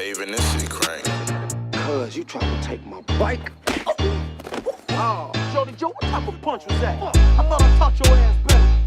Even this shit crank. Cuz, you trying to take my bike? Oh, Jody Joe, what type of punch was that? I thought I taught your ass better.